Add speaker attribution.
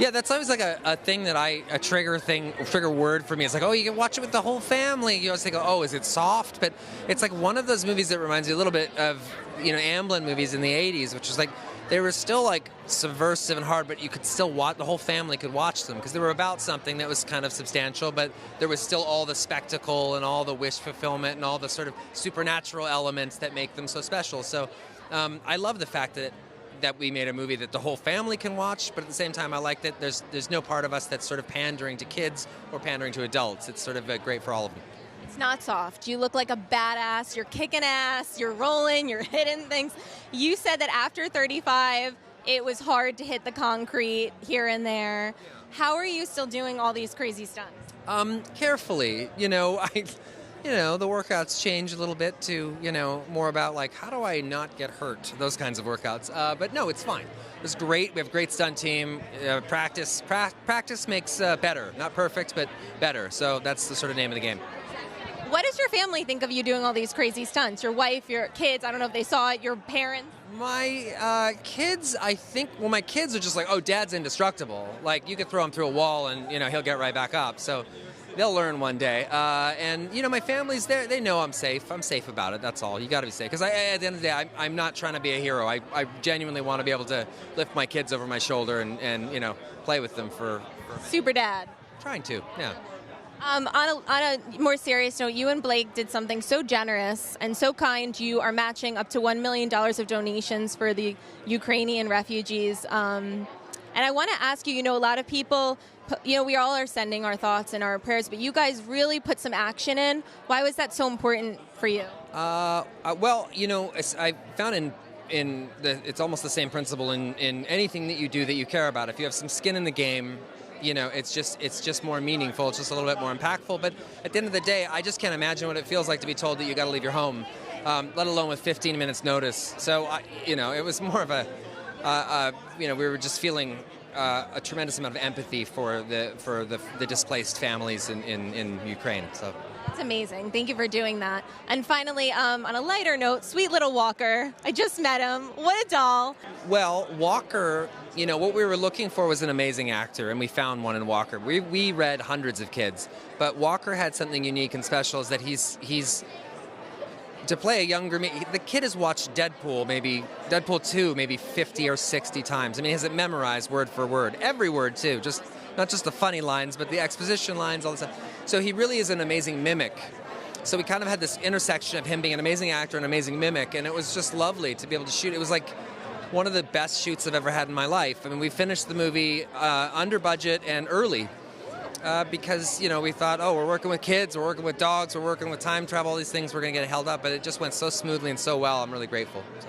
Speaker 1: Yeah, that's always like a thing that a trigger word for me. It's like, oh, you can watch it with the whole family. You always think, oh, is it soft? But it's like one of those movies that reminds me a little bit of, Amblin movies in the 80s, which was like, they were still like subversive and hard, but you could still watch, the whole family could watch them because they were about something that was kind of substantial, but there was still all the spectacle and all the wish fulfillment and all the sort of supernatural elements that make them so special. So I love the fact that we made a movie that the whole family can watch, but at the same time, I like that there's no part of us that's sort of pandering to kids or pandering to adults. It's sort of great for all of them.
Speaker 2: It's not soft. You look like a badass. You're kicking ass. You're rolling. You're hitting things. You said that after 35, it was hard to hit the concrete here and there. How are you still doing all these crazy stunts?
Speaker 1: Carefully. The workouts change a little bit to, more about like, how do I not get hurt? Those kinds of workouts. But no, it's fine. It's great. We have a great stunt team. Practice makes better. Not perfect, but better. So that's the sort of name of the game.
Speaker 2: What does your family think of you doing all these crazy stunts? Your wife, your kids, I don't know if they saw it, your parents?
Speaker 1: My kids, my kids are just like, oh, Dad's indestructible. Like, you could throw him through a wall and, he'll get right back up. So they'll learn one day. And my family's there. They know I'm safe. I'm safe about it. That's all. You got to be safe. Because at the end of the day, I'm not trying to be a hero. I genuinely want to be able to lift my kids over my shoulder and play with them for
Speaker 2: Super dad.
Speaker 1: Trying to, yeah.
Speaker 2: On a more serious note, you and Blake did something so generous and so kind. You are matching up to $1 million of donations for the Ukrainian refugees. And I want to ask you, a lot of people, we all are sending our thoughts and our prayers, but you guys really put some action in. Why was that so important for you? I found it's almost the same principle in anything that you do that you care about. If you have some skin in the game, it's just more meaningful. It's just a little bit more impactful. But at the end of the day, I just can't imagine what it feels like to be told that you got to leave your home, let alone with 15 minutes notice. So, it was more of we were just feeling a tremendous amount of empathy for the displaced families in Ukraine. So. That's amazing. Thank you for doing that. And finally, on a lighter note, sweet little Walker. I just met him. What a doll.
Speaker 1: Well, Walker, what we were looking for was an amazing actor, and we found one in Walker. We read hundreds of kids, but Walker had something unique and special is that he's to play a younger me. The kid has watched Deadpool 2 maybe 50 or 60 times. I mean, he has it memorized word for word. Every word, too. Not just the funny lines, but the exposition lines, all this stuff. So he really is an amazing mimic. So we kind of had this intersection of him being an amazing actor and an amazing mimic, and it was just lovely to be able to shoot. It was like one of the best shoots I've ever had in my life. I mean, we finished the movie under budget and early because, we thought, oh, we're working with kids, we're working with dogs, we're working with time travel, all these things, we're going to get held up. But it just went so smoothly and so well. I'm really grateful. So.